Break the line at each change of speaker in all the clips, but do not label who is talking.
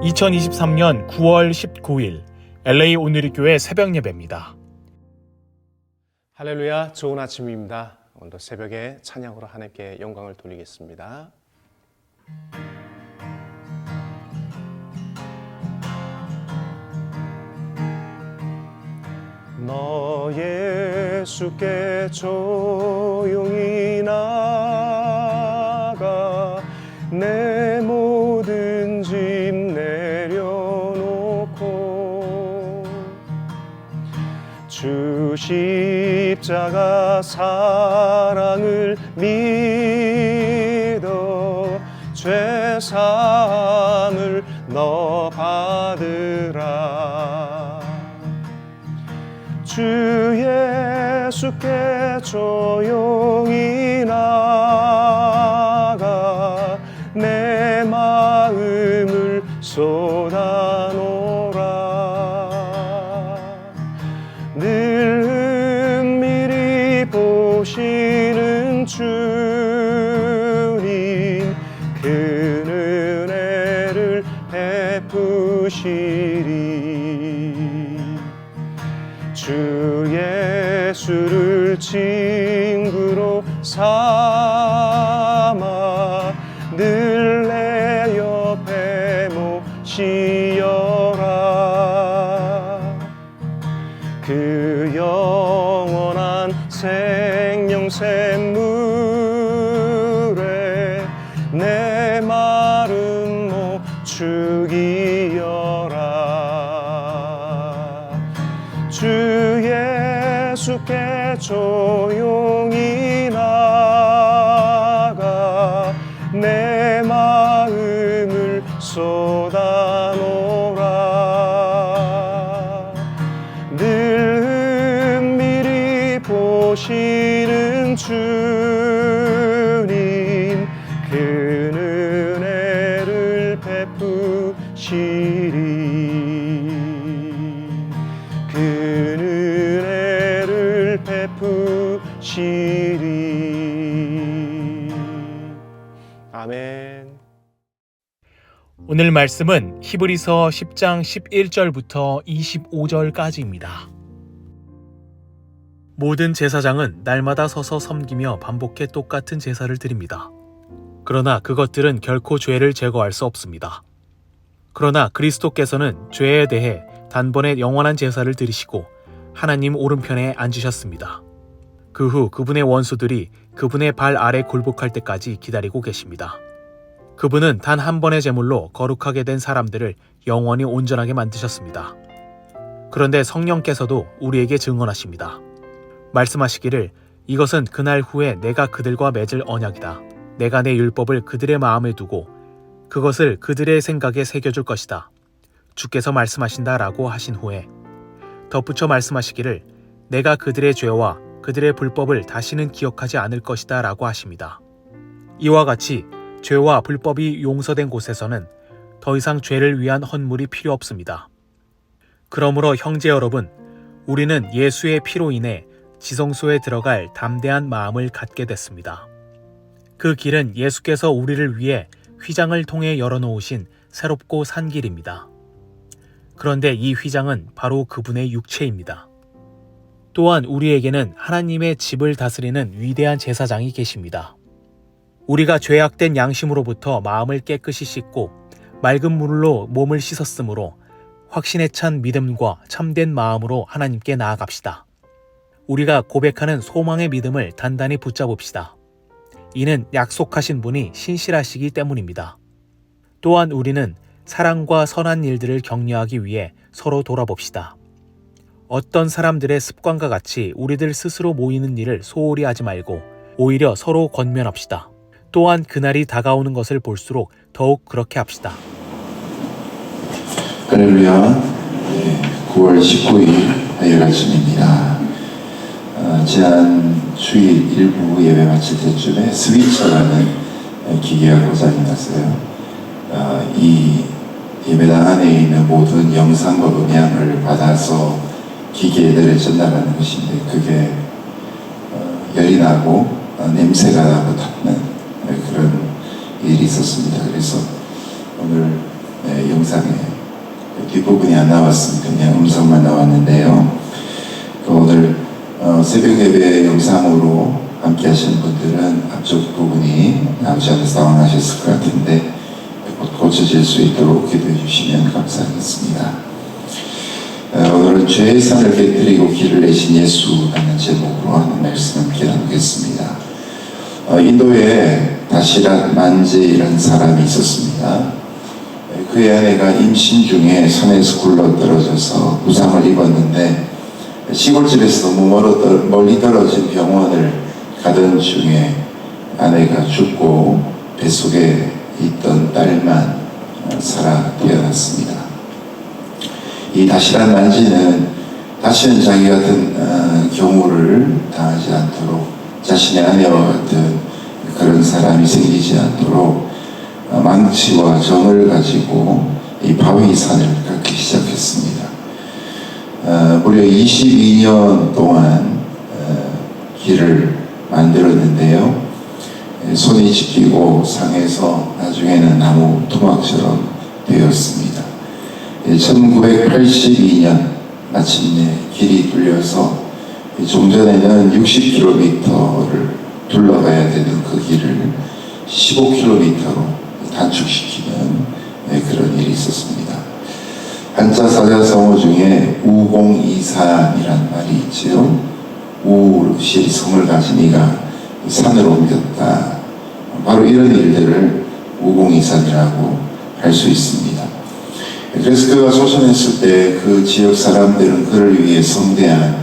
2023년 9월 19일 LA 오늘의 교회 새벽 예배입니다.
할렐루야, 좋은 아침입니다. 오늘도 새벽에 찬양으로 하나님께 영광을 돌리겠습니다. 너 예수께 조용히 나가 내 모든 짐 내려놓고 주 십자가 사랑을 믿어 죄 사함을 너 받으라. 주 예수께 조용히 나가 내 마음을 쏟아놓으라. 늘 은밀히 보시는 주님 그 은혜를 베푸시리. 주 예수를 친구로 삼아 늘 내 옆에 모시어라. 그 영원한 생명 샘물에 내 마름 못 죽이어라. 주 예수께 조용히 나가 내 마음을 쏟아놓으라. 늘 은밀히 보시는 주님 그 은혜를 베푸시리. 그 은혜를 베푸시리. 아멘.
오늘 말씀은 히브리서 10장 11절부터 25절까지입니다. 모든 제사장은 날마다 서서 섬기며 반복해 똑같은 제사를 드립니다. 그러나 그것들은 결코 죄를 제거할 수 없습니다. 그러나 그리스도께서는 죄에 대해 단번에 영원한 제사를 드리시고 하나님 오른편에 앉으셨습니다. 그 후 그분의 원수들이 그분의 발 아래 굴복할 때까지 기다리고 계십니다. 그분은 단 한 번의 제물로 거룩하게 된 사람들을 영원히 온전하게 만드셨습니다. 그런데 성령께서도 우리에게 증언하십니다. 말씀하시기를 이것은 그날 후에 내가 그들과 맺을 언약이다. 내가 내 율법을 그들의 마음에 두고 그것을 그들의 생각에 새겨줄 것이다. 주께서 말씀하신다라고 하신 후에 덧붙여 말씀하시기를 내가 그들의 죄와 그들의 불법을 다시는 기억하지 않을 것이다 라고 하십니다. 이와 같이 죄와 불법이 용서된 곳에서는 더 이상 죄를 위한 헌물이 필요 없습니다. 그러므로 형제 여러분, 우리는 예수의 피로 인해 지성소에 들어갈 담대한 마음을 갖게 됐습니다. 그 길은 예수께서 우리를 위해 휘장을 통해 열어놓으신 새롭고 산 길입니다. 그런데 이 휘장은 바로 그분의 육체입니다. 또한 우리에게는 하나님의 집을 다스리는 위대한 제사장이 계십니다. 우리가 죄악된 양심으로부터 마음을 깨끗이 씻고 맑은 물로 몸을 씻었으므로 확신에 찬 믿음과 참된 마음으로 하나님께 나아갑시다. 우리가 고백하는 소망의 믿음을 단단히 붙잡읍시다. 이는 약속하신 분이 신실하시기 때문입니다. 또한 우리는 사랑과 선한 일들을 격려하기 위해 서로 돌아봅시다. 어떤 사람들의 습관과 같이 우리들 스스로 모이는 일을 소홀히 하지 말고 오히려 서로 권면합시다. 또한 그날이 다가오는 것을 볼수록 더욱 그렇게 합시다.
할렐루야. 9월 19일 화요일 아침입니다. 지난 주일 일부 예배 마칠 때쯤에 스위처라는 기계가 고장이 났어요. 이 예배당 안에 있는 모든 영상과 음향을 받아서 기계에 내려 전달하는 것인데 그게 열이 나고 냄새가 나고 닿는 그런 일이 있었습니다. 그래서 오늘 영상에 뒷부분이 안 나왔습니다. 그냥 음성만 나왔는데요. 오늘 새벽 예배 영상으로 함께 하시는 분들은 앞쪽 부분이 나오지 않아서 당황하셨을 것 같은데 곧 고쳐질 수 있도록 기도해 주시면 감사하겠습니다. 오늘은 죄의 산을 깨뜨리고 길을 내신 예수라는 제목으로 하는 말씀 함께 나누겠습니다. 인도에 다시랏 만제이라는 사람이 있었습니다. 그의 아내가 임신 중에 산에서 굴러떨어져서 부상을 입었는데 시골집에서 너무 멀리 떨어진 병원을 가던 중에 아내가 죽고 뱃속에 있던 딸만 살아 태어났습니다. 이 다시란 만지는 다시는 자기 같은 경우를 당하지 않도록 자신의 아내와 같은 그런 사람이 생기지 않도록 망치와 정을 가지고 이 바위산을 깎기 시작했습니다. 무려 22년 동안 길을 만들었는데요. 손이 찢기고 상해서 나중에는 나무 토막처럼 되었습니다. 1982년 마침내 길이 뚫려서 좀 전에는 60km를 둘러가야 되는 그 길을 15km로 단축시키는 그런 일이 있었습니다. 한자 사자성어 중에 우공이산이란 말이 있지요. 우시 성을 가진 이가 산으로 옮겼다. 바로 이런 일들을 우공이산이라고 할 수 있습니다. 그래서 그가 소천했을 때 그 지역 사람들은 그를 위해 성대한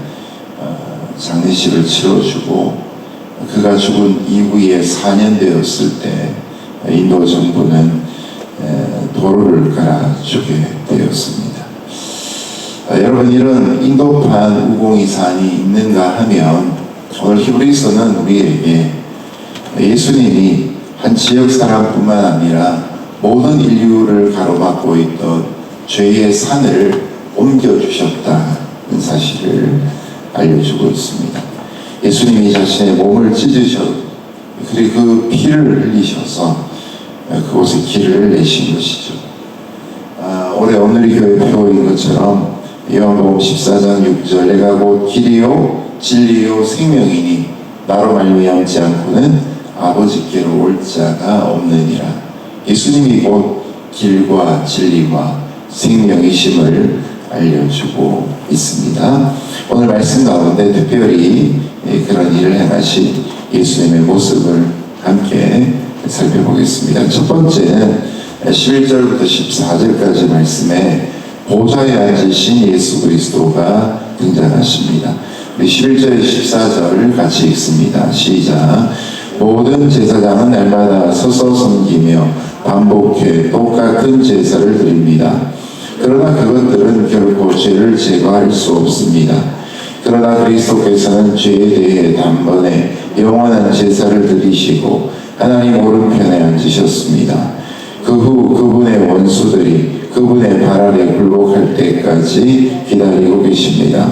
장례식을 치러주고 그가 죽은 이후에 4년 되었을 때 인도 정부는 도로를 깔아주게 되었습니다. 여러분, 이런 인도판 우공이산이 있는가 하면 오늘 히브리서는 우리에게 예수님이 한 지역 사람뿐만 아니라 모든 인류를 가로막고 있던 죄의 산을 옮겨주셨다는 사실을 알려주고 있습니다. 예수님이 자신의 몸을 찢으셨고 그리고 그 피를 흘리셔서 그곳에 길을 내신 것이죠. 올해 오늘의 교회 표인 것처럼 요한복음 14장 6절 내가 곧 길이요 진리요 생명이니 나로 말미암지 않고는 아버지께로 올 자가 없느니라. 예수님이 곧 길과 진리와 생명이심을 알려주고 있습니다. 오늘 말씀 가운데 특별히 그런 일을 행하신 예수님의 모습을 함께 살펴보겠습니다. 첫 번째는 11절부터 14절까지 말씀에 보좌에 앉으신 예수 그리스도가 등장하십니다. 우리 11절 14절 같이 읽습니다. 시작. 모든 제사장은 날마다 서서 섬기며 반복해 똑같은 제사를 드립니다. 그러나 그것들은 결코 죄를 제거할 수 없습니다. 그러나 그리스도께서는 죄에 대해 단번에 영원한 제사를 드리시고 하나님 오른편에 앉으셨습니다. 그 후 그분의 원수들이 그분의 발 아래 굴복할 때까지 기다리고 계십니다.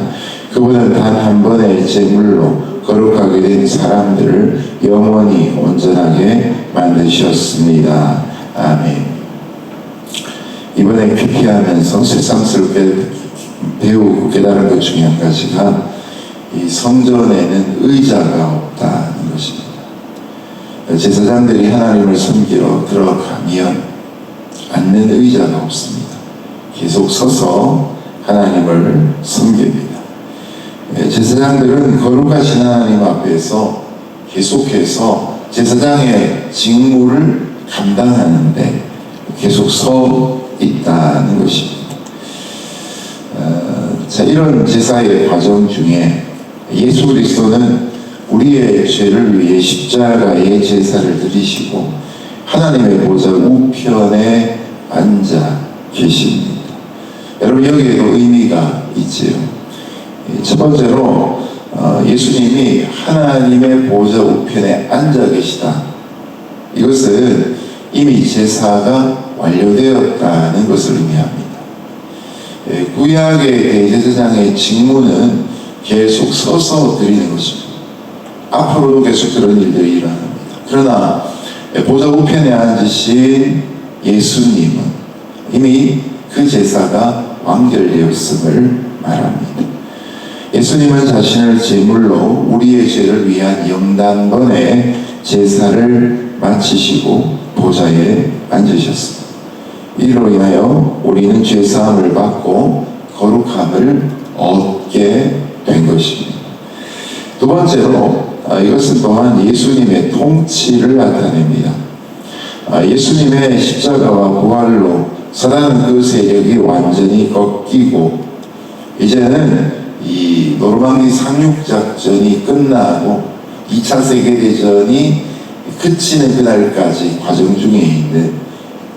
그분은 단 한 번의 제물로 거룩하게 된 사람들을 영원히 온전하게 만드셨습니다. 아멘. 이번에 PP하면서 새삼스럽게 배우고 깨달은 것 중에 한 가지가 이 성전에는 의자가 없다는 것입니다. 제사장들이 하나님을 섬기러 들어가면 앉는 의자가 없습니다. 계속 서서 하나님을 섬깁니다. 제사장들은 거룩하신 하나님 앞에서 계속해서 제사장의 직무를 감당하는데 계속 서 있다는 것입니다. 자, 이런 제사의 과정 중에 예수 그리스도는 우리의 죄를 위해 십자가의 제사를 드리시고 하나님의 보좌 우편에 앉아 계십니다. 여러분, 여기에도 의미가 있지요. 첫 번째로 예수님이 하나님의 보좌 우편에 앉아 계시다. 이것은 이미 제사가 완료되었다는 것을 의미합니다. 구약의 대제사장의 직무는 계속 서서 드리는 것입니다. 앞으로도 계속 그런 일들이 일어납니다. 그러나 보좌 우편에 앉으신 예수님은 이미 그 제사가 완결되었음을 말합니다. 예수님은 자신을 제물로 우리의 죄를 위한 영단번에 제사를 마치시고 보좌에 앉으셨습니다. 이로 인하여 우리는 죄사함을 받고 거룩함을 얻게 된 것입니다. 두 번째로 이것은 또한 예수님의 통치를 나타냅니다. 예수님의 십자가와 부활로 사단은 그 세력이 완전히 꺾이고 이제는 이 노르망디 상륙작전이 끝나고 2차 세계대전이 그치는 그날까지 과정 중에 있는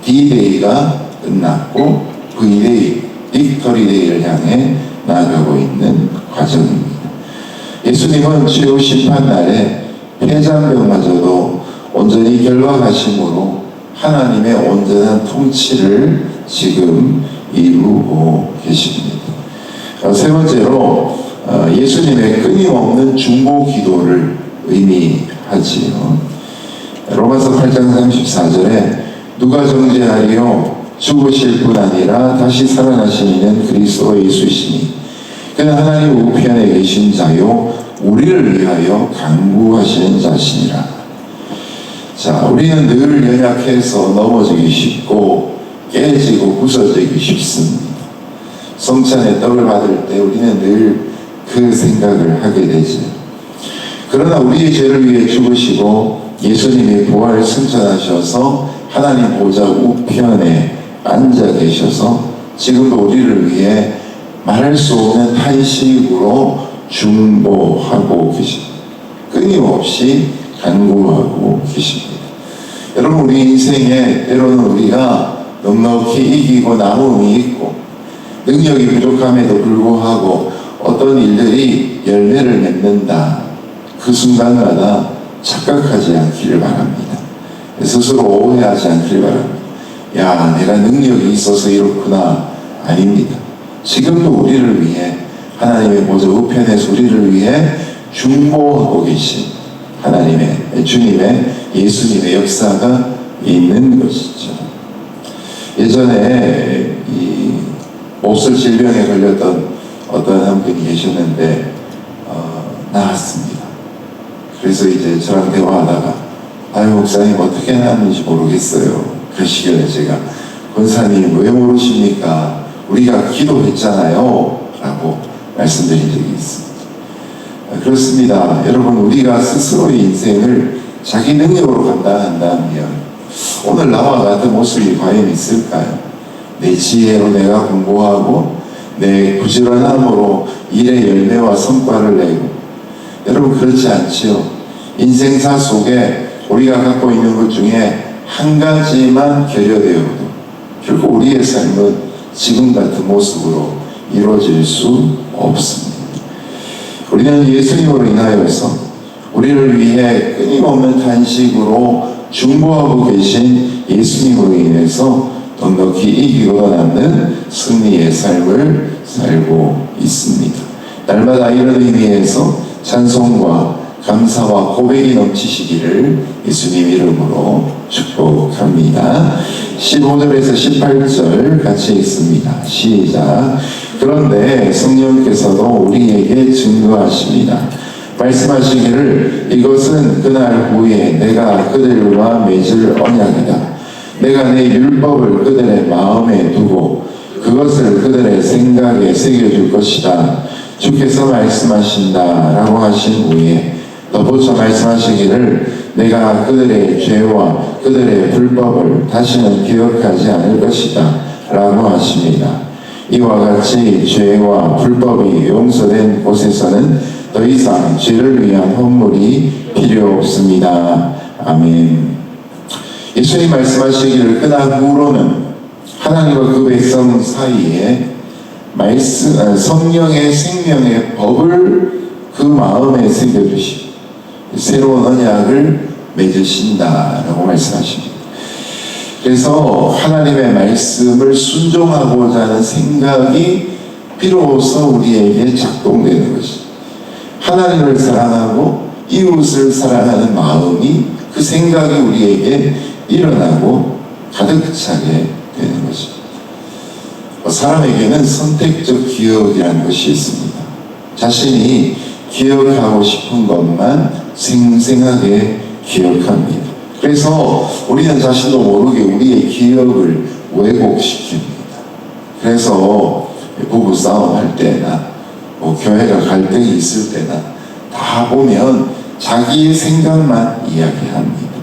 D-Day가 끝났고 V-Day, 빅토리 데이를 향해 나아가고 있는 과정입니다. 예수님은 최후 심판날에 폐잔병마저도 온전히 결박하심으로 하나님의 온전한 통치를 지금 이루고 계십니다. 세 번째로 예수님의 끊임없는 중보 기도를 의미하지요. 로마서 8장 34절에 누가 정죄하리요 죽으실 뿐 아니라 다시 살아나신 이는 그리스도 예수시니 그는 하나님 우편에 계신 자요 우리를 위하여 간구하시는 자시니라. 자, 우리는 늘 연약해서 넘어지기 쉽고 깨지고 부서지기 쉽습니다. 성찬의 떡을 받을 때 우리는 늘 그 생각을 하게 되죠. 그러나 우리의 죄를 위해 죽으시고 예수님이 부활을 승천하셔서 하나님 보좌 우편에 앉아 계셔서 지금도 우리를 위해 말할 수 없는 탄식으로 중보하고 계십니다. 끊임없이 간구하고 계십니다. 여러분, 우리 인생에 때로는 우리가 넉넉히 이기고 남음이 있고 능력이 부족함에도 불구하고 어떤 일들이 열매를 맺는다. 그 순간마다 착각하지 않기를 바랍니다. 스스로 오해하지 않기를 바랍니다. 야, 내가 능력이 있어서 이렇구나. 아닙니다. 지금도 우리를 위해 하나님의 보좌 우편에서 우리를 위해 중보하고 계신 하나님의 주님의 예수님의 역사가 있는 것이죠. 예전에 이 몹쓸 질병에 걸렸던 어떤 한 분이 계셨는데 나았습니다. 그래서 이제 저랑 대화하다가 아유 목사님 어떻게 나았는지 모르겠어요. 그 시간에 제가 권사님 왜 모르십니까? 우리가 기도했잖아요 라고 말씀드린 적이 있습니다. 그렇습니다. 여러분, 우리가 스스로의 인생을 자기 능력으로 감당한다면 오늘 나와 같은 모습이 과연 있을까요? 내 지혜로 내가 공부하고 내 부지런함으로 일의 열매와 성과를 내고, 여러분 그렇지 않지요. 인생사 속에 우리가 갖고 있는 것 중에 한 가지만 결여되어도 결국 우리의 삶은 지금 같은 모습으로 이루어질 수 없습니다. 우리는 예수님으로 인하여서 우리를 위해 끊임없는 탄식으로 중보하고 계신 예수님으로 인해서 넉넉히 이기고 남는 승리의 삶을 살고 있습니다. 날마다 이런 의미에서 찬송과 감사와 고백이 넘치시기를 예수님 이름으로 축복합니다. 15절에서 18절 같이 읽습니다. 시작. 그런데 성령께서도 우리에게 증거하십니다. 말씀하시기를 이것은 그날 후에 내가 그들과 맺을 언약이다. 내가 내 율법을 그들의 마음에 두고 그것을 그들의 생각에 새겨줄 것이다. 주께서 말씀하신다 라고 하신 후에 덧붙여 말씀하시기를 내가 그들의 죄와 그들의 불법을 다시는 기억하지 않을 것이다 라고 하십니다. 이와 같이 죄와 불법이 용서된 곳에서는 더 이상 죄를 위한 헌물이 필요 없습니다. 아멘. 예수님 말씀하시기를 그날 후로는 하나님과 그 백성 사이에 성령의 생명의 법을 그 마음에 새겨주시고 새로운 언약을 맺으신다라고 말씀하십니다. 그래서 하나님의 말씀을 순종하고자 하는 생각이 비로소 우리에게 작동되는 것입니다. 하나님을 사랑하고 이웃을 사랑하는 마음이 그 생각이 우리에게 일어나고 가득 차게 되는 것입니다. 사람에게는 선택적 기억이라는 것이 있습니다. 자신이 기억하고 싶은 것만 생생하게 기억합니다. 그래서 우리는 자신도 모르게 우리의 기억을 왜곡시킵니다. 그래서 부부싸움 할 때나 교회가 갈등이 있을 때나 다 보면 자기의 생각만 이야기합니다.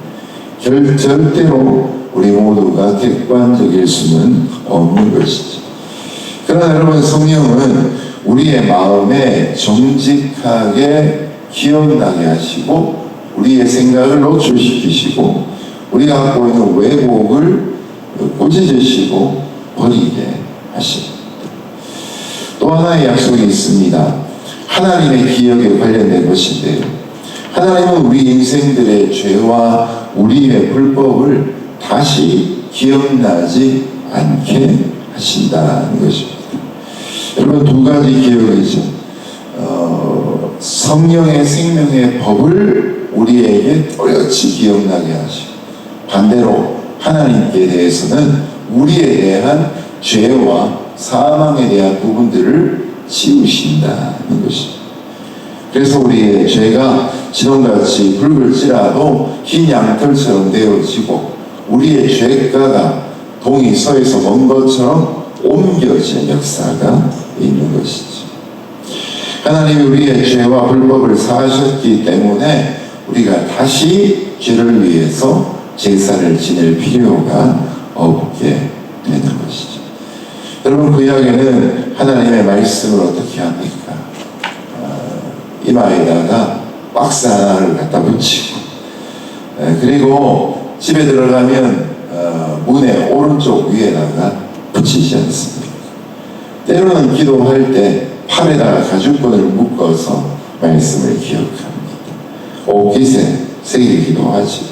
절대로 우리 모두가 객관적일 수는 없는 것이죠. 그러나 여러분, 성령은 우리의 마음에 정직하게 기억나게 하시고 우리의 생각을 노출시키시고 우리가 갖고 있는 왜곡을 꾸짖으시고 버리게 하십니다. 또 하나의 약속이 있습니다. 하나님의 기억에 관련된 것인데요. 하나님은 우리 인생들의 죄와 우리의 불법을 다시 기억나지 않게 하신다는 것입니다. 여러분, 두 가지 기억이죠. 성령의 생명의 법을 우리에게 또렷이 기억나게 하시고, 반대로 하나님께 대해서는 우리에 대한 죄와 사망에 대한 부분들을 지우신다는 것입니다. 그래서 우리의 죄가 지렁같이 붉을지라도 흰 양털처럼 되어지고 우리의 죄가가 동이 서에서 먼 것처럼 옮겨지는 역사가 있는 것이죠. 하나님이 우리의 죄와 불법을 사하셨기 때문에 우리가 다시 죄를 위해서 제사를 지낼 필요가 없게 되는 것이죠. 여러분, 그 이야기는 하나님의 말씀을 어떻게 합니까? 이마에다가 박스 하나를 갖다 붙이고, 그리고 집에 들어가면 문의 오른쪽 위에다가 붙이지 않습니까? 때로는 기도할 때 팔에다가 가죽끈을 묶어서 말씀을 기억합니다. 옷깃에 새기기도 하지.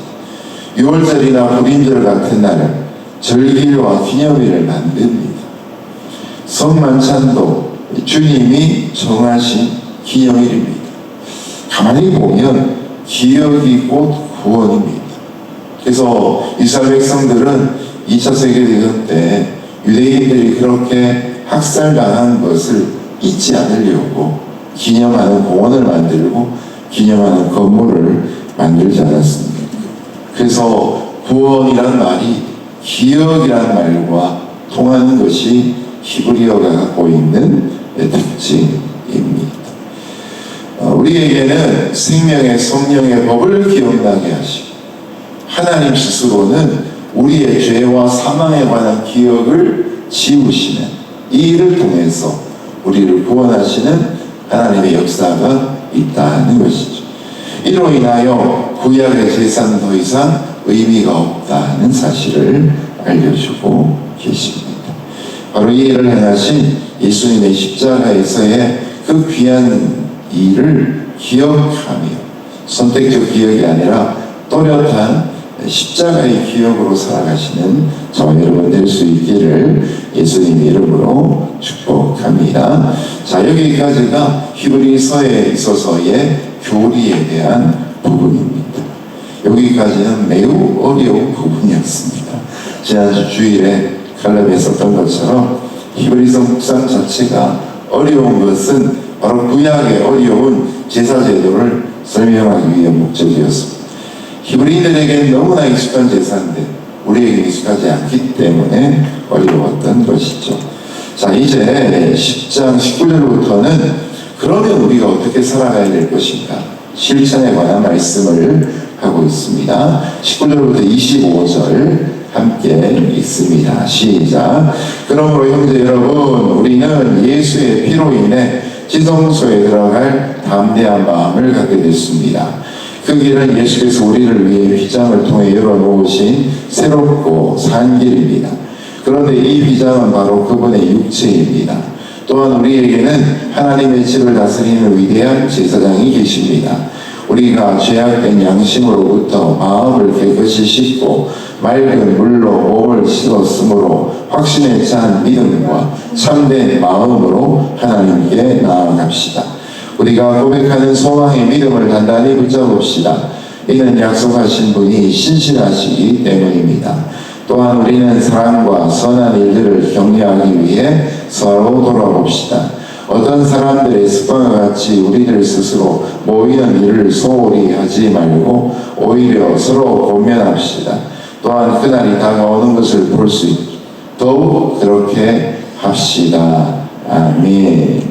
6월절이나 불임절 같은 날은 절기와 기념일을 만듭니다. 성만찬도 주님이 정하신 기념일입니다. 가만히 보면 기억이 곧 구원입니다. 그래서 이스라엘 백성들은 2차 세계대전 때 유대인들이 그렇게 학살당한 것을 잊지 않으려고 기념하는 공원을 만들고 기념하는 건물을 만들지 않았습니까? 그래서 구원이란 말이 기억이란 말과 통하는 것이 히브리어가 갖고 있는 특징입니다. 우리에게는 생명의 성령의 법을 기억나게 하시고 하나님 스스로는 우리의 죄와 사망에 관한 기억을 지우시는 이 일을 통해서 우리를 구원하시는 하나님의 역사가 있다는 것이죠. 이로 인하여 구약의 제사는 더 이상 의미가 없다는 사실을 알려주고 계십니다. 바로 이 일을 행하신 예수님의 십자가에서의 그 귀한 일을 기억하며 선택적 기억이 아니라 또렷한 십자가의 기억으로 살아가시는 저와 여러분 될 수 있기를 예수님 이름으로 축복합니다. 자, 여기까지가 히브리서에 있어서의 교리에 대한 부분입니다. 여기까지는 매우 어려운 부분이었습니다. 지난주 주일에 칼럼에 썼던 것처럼 히브리서 묵상 자체가 어려운 것은 바로 구약의 어려운 제사 제도를 설명하기 위한 목적이었습니다. 히브리인들에게는 너무나 익숙한 제사인데 우리에게 익숙하지 않기 때문에 어려웠던 것이죠. 자, 이제 10장 19절부터는 그러면 우리가 어떻게 살아가야 될 것인가 실천에 관한 말씀을 하고 있습니다. 19절부터 25절 함께 읽습니다. 시작. 그러므로 형제 여러분, 우리는 예수의 피로 인해 지성소에 들어갈 담대한 마음을 갖게 됐습니다. 그 길은 예수께서 우리를 위해 휘장을 통해 열어놓으신 새롭고 산 길입니다. 그런데 이 휘장은 바로 그분의 육체입니다. 또한 우리에게는 하나님의 집을 다스리는 위대한 제사장이 계십니다. 우리가 죄악된 양심으로부터 마음을 깨끗이 씻고 맑은 물로 몸을 씻었으므로 확신에 찬 믿음과 참된 마음으로 하나님께 나아갑시다. 우리가 고백하는 소망의 믿음을 단단히 붙잡읍시다. 이는 약속하신 분이 신실하시기 때문입니다. 또한 우리는 사랑과 선한 일들을 격려하기 위해 서로 돌아봅시다. 어떤 사람들의 습관과 같이 우리들 스스로 모이는 일을 소홀히 하지 말고 오히려 서로 고면합시다. 또한 그날이 다가오는 것을 볼 수 있도록 더욱 그렇게 합시다. 아멘.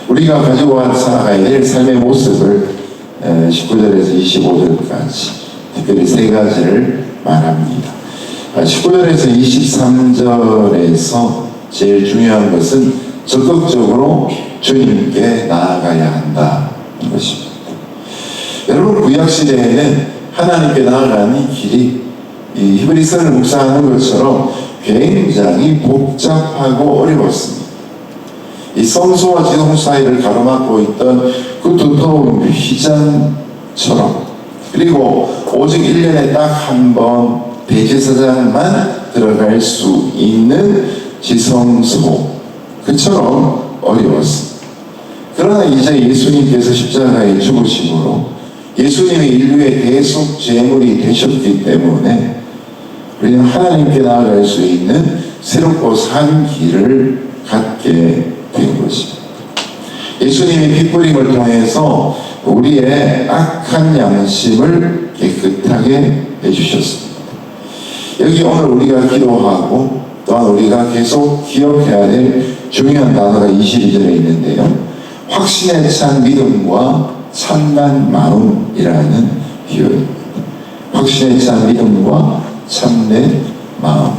우리가 가지고 살아가야 될 삶의 모습을 19절에서 25절까지 특별히 세 가지를 말합니다. 19절에서 23절에서 제일 중요한 것은 적극적으로 주님께 나아가야 한다는 것입니다. 여러분, 구약시대에는 하나님께 나아가는 길이 이 히브리서를 묵상하는 것처럼 굉장히 복잡하고 어려웠습니다. 이 성소와 지성 사이를 가로막고 있던 그 두터운 휘장처럼, 그리고 오직 1년에 딱 한 번 대제사장만 들어갈 수 있는 지성소, 그처럼 어려웠습니다. 그러나 이제 예수님께서 십자가에 죽으심으로 예수님이 인류의 대속 제물이 되셨기 때문에 우리는 하나님께 나아갈 수 있는 새롭고 산 길을 갖게 된 것입니다. 예수님이 피 뿌림을 통해서 우리의 악한 양심을 깨끗하게 해주셨습니다. 여기 오늘 우리가 기도하고 또한 우리가 계속 기억해야 될 중요한 단어가 22절에 있는데요. 확신에 찬 믿음과 참난 마음이라는 표현입니다. 확신에 찬 믿음과 참된 마음.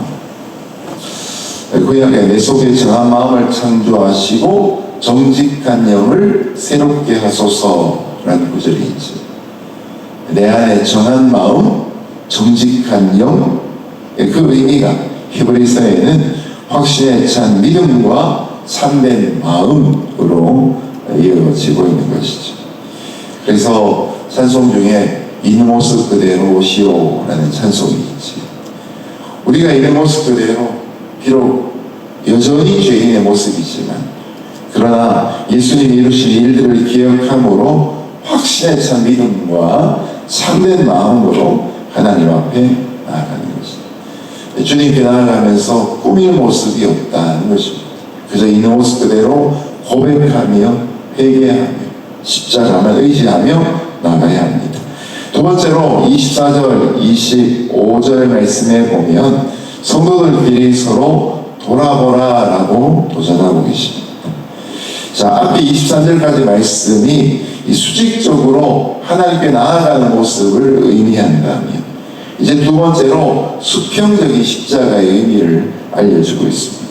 구약에 내 속에 정한 마음을 창조하시고 정직한 영을 새롭게 하소서라는 구절이 있죠. 내 안에 정한 마음, 정직한 영, 그 의미가 히브리서에는 확신에 찬 믿음과 참된 마음으로 이어지고 있는 것이죠. 그래서 찬송 중에 있는 모습 그대로시오라는 찬송이 있지. 우리가 있는 모습 그대로 비록 여전히 죄인의 모습이지만, 그러나 예수님이 이루신 일들을 기억함으로 확신에 찬 믿음과 참된 마음으로 하나님 앞에 나아가는 것입니다. 주님께 나아가면서 꾸밀 모습이 없다는 것입니다. 그저 있는 모습 그대로 고백하며 회개하며 십자가만 의지하며 나가야 합니다. 두 번째로 24절, 25절 말씀에 보면 성도들끼리 서로 돌아보라라고 도전하고 계십니다. 자, 앞에 23절까지 말씀이 이 수직적으로 하나님께 나아가는 모습을 의미한다면, 이제 두 번째로 수평적인 십자가의 의미를 알려주고 있습니다.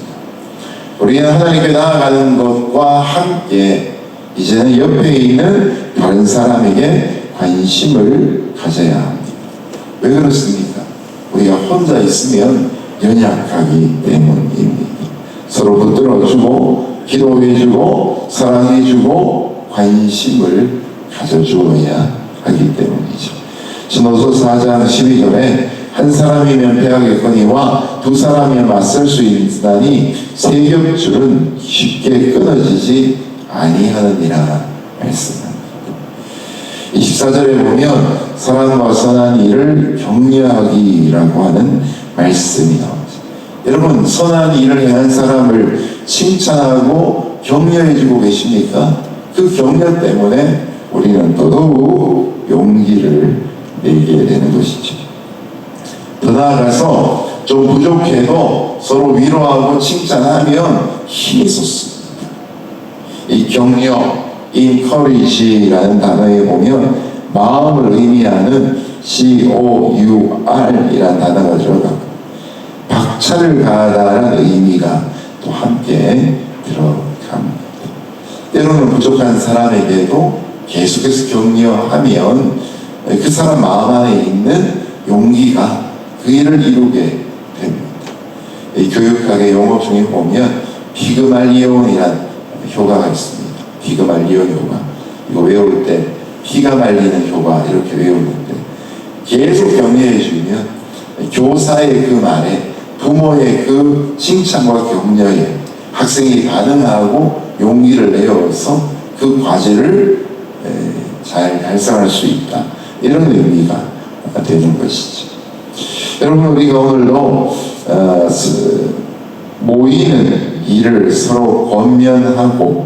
우리는 하나님께 나아가는 것과 함께 이제는 옆에 있는 다른 사람에게 관심을 가져야 합니다. 왜 그렇습니까? 우리가 혼자 있으면 연약하기 때문입니다. 서로 붙들어주고 기도해주고 사랑해주고 관심을 가져주어야 하기 때문이죠. 전도서 4장 12절에 한 사람이면 패하겠거니와 두 사람이면 맞설 수 있으나니 세 겹줄은 쉽게 끊어지지 아니하느니라 말씀합니다. 24절에 보면 사랑과 선한 일을 격려하기라고 하는 말씀이 나옵니다. 여러분, 선한 일을 행한 사람을 칭찬하고 격려해주고 계십니까? 그 격려 때문에 우리는 더더욱 용기를 내게 되는 것이죠. 더 나아가서 좀 부족해도 서로 위로하고 칭찬하면 힘이 솟습니다. 이 격려, encourage라는 단어에 보면 마음을 의미하는 COUR이라는 단어가 들어가고 박차를 가하다는 의미가 또 함께 들어갑니다. 때로는 부족한 사람에게도 계속해서 격려하면 그 사람 마음 안에 있는 용기가 그 일을 이루게 됩니다. 이 교육학의 용어 중에 보면 피그말리온이라는 효과가 있습니다. 피그말리온 효과. 이거 외울 때 피가 말리는 효과 이렇게 외우는데, 계속 격려해주면 교사의 그 말에, 부모의 그 칭찬과 격려에 학생이 반응하고 용기를 내어서 그 과제를 잘 달성할 수 있다, 이런 의미가 되는 것이죠. 여러분, 우리가 오늘도 모이는 일을 서로 권면하고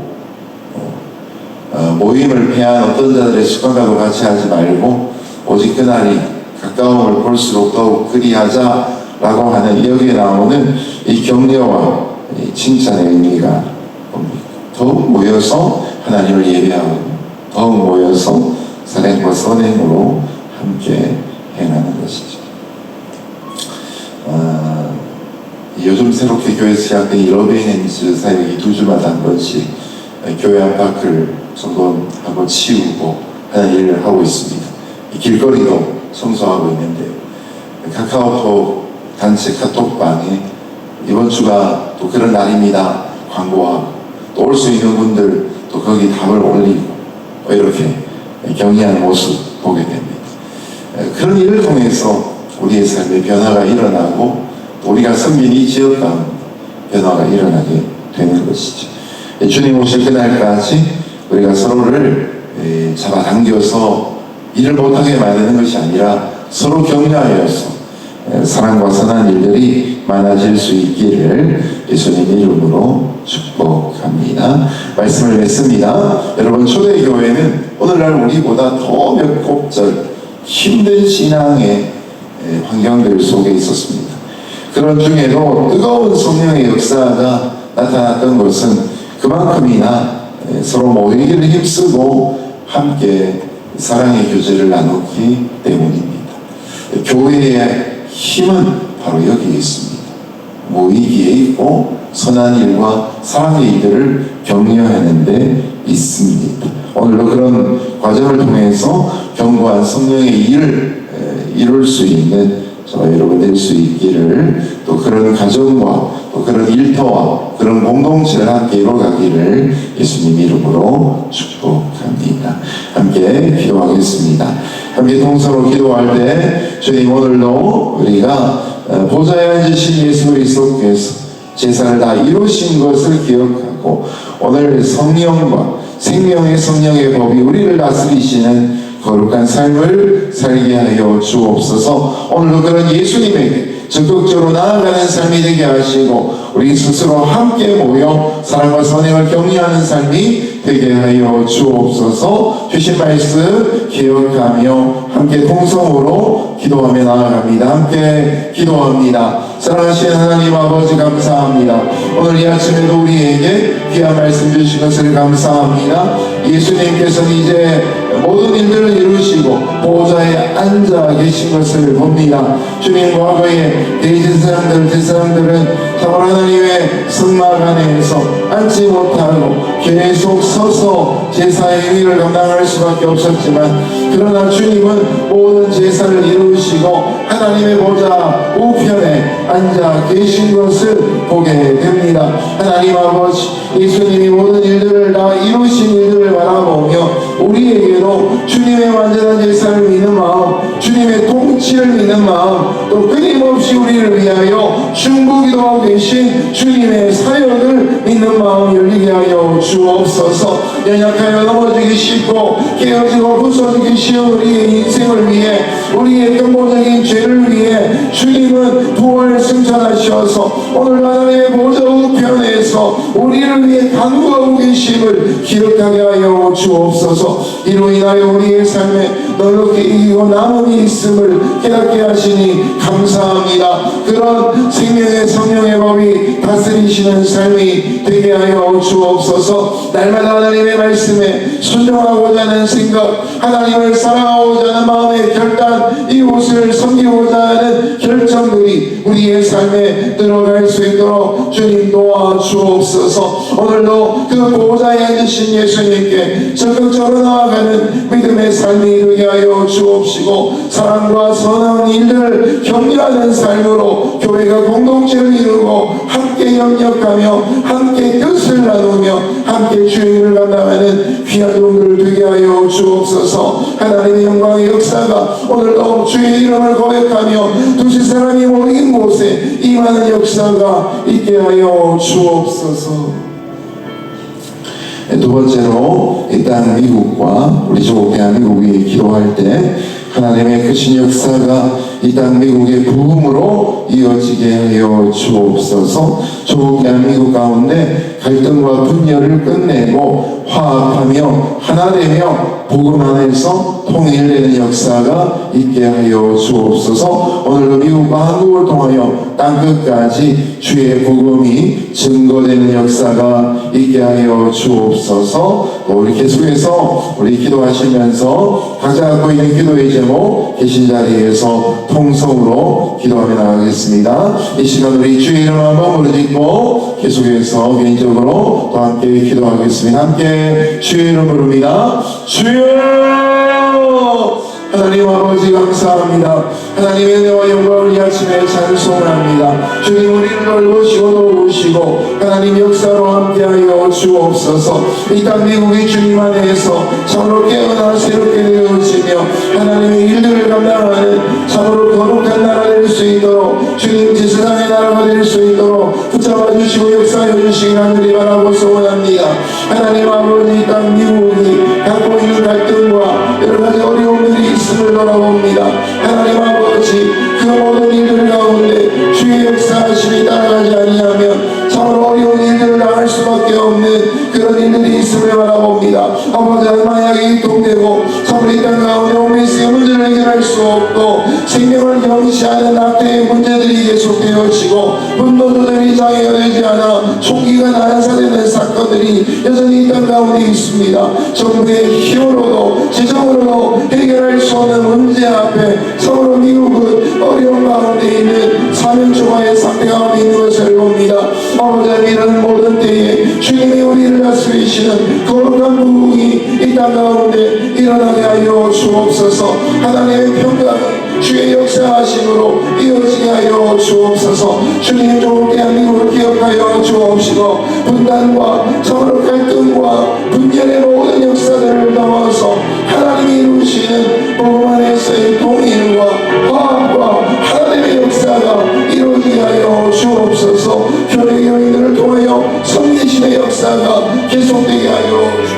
모임을 패한 어떤 자들의 습관과도 같이 하지 말고 오직 그날이 가까움을 볼수록 더욱 그리하자라고 하는 여기에 나오는 이 격려와 이 칭찬의 의미가 뭡니까? 더욱 모여서 하나님을 예배하고 더욱 모여서 사랑과 선행으로 함께 행하는 것이죠. 요즘 새롭게 교회에서 시작된 이 러빙엔즈 사역이 2주마다 한 번씩 교회 안팎을 점검하고 치우고 하는 일을 하고 있습니다. 이 길거리도 청소하고 있는데 카카오톡 단체 카톡방에 이번 주가 또 그런 날입니다 광고하고 또 올 수 있는 분들 또 거기 답을 올리고 이렇게 격려하는 모습 보게 됩니다. 그런 일을 통해서 우리의 삶에 변화가 일어나고 또 우리가 섬긴 이 지역 가운데 변화가 일어나게 되는 것이죠. 주님 오실 그날까지 우리가 서로를 잡아당겨서 일을 못하게 만드는 것이 아니라 서로 격려하여서 사랑과 선한 일들이 많아질 수 있기를 예수님 이름으로 축복합니다. 말씀을 맺습니다. 여러분, 초대교회는 오늘날 우리보다 더 몇 곡절 힘든 신앙의 환경들 속에 있었습니다. 그런 중에도 뜨거운 성령의 역사가 나타났던 것은 그만큼이나 서로 모이기를 힘쓰고 함께 사랑의 교제를 나누기 때문입니다. 교회의 힘은 바로 여기에 있습니다. 모이기에 있고 선한 일과 사랑의 일들을 격려하는 데 있습니다. 오늘도 그런 과정을 통해서 견고한 성령의 일을 이룰 수 있는 저와 여러분 될 수 있기를, 또 그런 가정과 또 그런 일터와 그런 공동체를 함께 이뤄가기를 예수님 이름으로 축복합니다. 함께 기도하겠습니다. 함께 동서로 기도할 때 주님, 오늘도 우리가 보좌에 앉으신 예수 그리스도께서 제사를 다 이루신 것을 기억하고 오늘 성령과 생명의 성령의 법이 우리를 다스리시는 거룩한 삶을 살게 하여 주옵소서. 오늘도 그런 예수님에게 적극적으로 나아가는 삶이 되게 하시고 우리 스스로 함께 모여 사랑과 선행을 격려하는 삶이 되게 하여 주옵소서. 주신 말씀 기억하며 함께 통성으로 기도하며 나아갑니다. 함께 기도합니다. 사랑하시는 하나님 아버지, 감사합니다. 오늘 이 아침에도 우리에게 귀한 말씀 주신 것을 감사합니다. 예수님께서는 이제 모든 일들을 이루시고 보호자에 앉아 계신 것을 봅니다. 주님, 과거에 대제사장들은 참으로 하나님의 성막 안에서 앉지 못하고 계속 서서 제사의 의미를 감당할 수밖에 없었지만, 그러나 주님은 모든 제사를 이루시고 하나님의 보좌 우편에 앉아 계신 것을 보게 됩니다. 하나님 아버지, 예수님이 모든 일들을 다 이루신 일들을 바라보며 우리에게도 주님의 완전한 제사를 믿는 마음, 주님의 통치를 믿는 마음, 또 끊임없이 우리를 위하여 중보기도하고 계신 주님의 사역을 믿는 마음 열리게 하여 주옵소서. 연약하여 넘어지기 쉽고 깨어지고 부서지기 쉬운 우리의 인생을 위해, 우리의 근본적인 죄를 위해 주님은 부활을 승천하셔서 오늘 하나님의 보좌 우편에서 우리를 위해 간구하고 계심을 기억하게 하여 주옵소서. 이로 인하여 우리의 삶에 널넉히 이기고 남음이 있음을 깨닫게 하시니 감사합니다. 그런 생명의 성령의 법이 다스리시는 삶이 되게 하여 주옵소서. 날마다 하나님의 말씀에 순종하고자 하는 생각, 하나님을 사랑하고자 하는 마음의 결단, 이곳을 섬기고자 하는 결정들이 우리의 삶에 들어갈 수 있도록 주님 도와주옵소서. 오늘도 그 보좌에 앉으신 예수님께 적극적으로 나아가는 믿음의 삶이 되게 하여 주옵시고, 사랑과 선한 일들을 격려하는 삶으로 교회가 공동체를 이루고 함께 협력하며 함께 뜻을 나누며 함께 주인을 감당하는 귀한 종들 되게 하여 주옵소서. 하나님의 영광의 역사가 오늘도 주의 이름을 고백하며 두세 사람이 모인 곳에 임하는 역사가 있게 하여 주옵소서. 두 번째로 이 땅 미국과 우리 조국 대한민국이 기도할 때 하나님의 크신 역사가 이 땅 미국의 부흥으로 이어지게 하여 주옵소서. 조국 대한민국 가운데 갈등과 분열을 끝내고 화합하며 하나 되며 복음 안에서 통일되는 역사가 있게 하여 주옵소서. 오늘도 미국과 한국을 통하여 땅끝까지 주의 복음이 증거되는 역사가 있게 하여 주옵소서. 우리 계속해서 우리 기도하시면서 각자 갖고 있는 기도의 제목 계신 자리에서 통성으로 기도하며 나가겠습니다. 이 시간 우리 주의 이름 한번 부르짖고 계속해서 개인적으로 또 함께 기도하겠습니다. 함께 주의 이름 부릅니다. 주여! 하나님 아버지 감사합니다. 하나님의 은혜와 영광을 이 아침에 찬송합니다. 주님 우리를 돌보시고 도우시고 하나님 역사로 함께하여 주옵소서. 이 땅 미국이 주님 안에서 참으로 깨어나 새롭게 되어지며 하나님의 일들을 감당하는 참으로 거룩한 나라 될 수 있도록 주님 제사장의 나라가 될 수 있도록 붙잡아 주시고 역사해 주시기 하늘이 바라고 소원합니다. 하나님 아버지 이 땅 미국이 갖고 있는 갈등과 여러가지 어려움들이 있음을 돌아봅니다. 하나님 아버지 그 모든 일들 가운데 주의 역사하심이 따라가지 아니하면 참으로 어려운 일들을 당할 수밖에 없는 그런 일들이 있음을 바라봅니다. 아버지 마약이 유통되고 참으로 이 땅 가운데 홈리스의 문제를 해결할 수 없고 생명을 경시하는 낙태의 문제들이 계속되어지고 분노조절이 장애가 되지 않아 총기가 난사되는 사건들이 여전히 이 땅 가운데 있습니다. 정부의 힘으로도 재정으로도 해결할 수 없는 문제 앞에 참으로 미국은 어려운 가운데 있는 사면초가의 상태가 있는 것을 봅니다. 아버지 이런 모든 때에 주님이 우리를 다스리시는 거룩한 부흥이 이 땅 가운데 일어나게 하여 주옵소서. 하나님의 평강이 주의 역사하심으로 이어지게 하여 주옵소서. 주님 좋은 대한민국을 기억하여 주옵시고 분단과 참으로 갈등과 분열의 모든 역사들을 넘어서 하나님이 이루시는 복음 안에서의 통일과 화합과 하나님의 역사가 이루어지게 하여 주옵소서. 교회 교인들을 통하여 성리심의 역사가 계속되게 하여 주옵소서.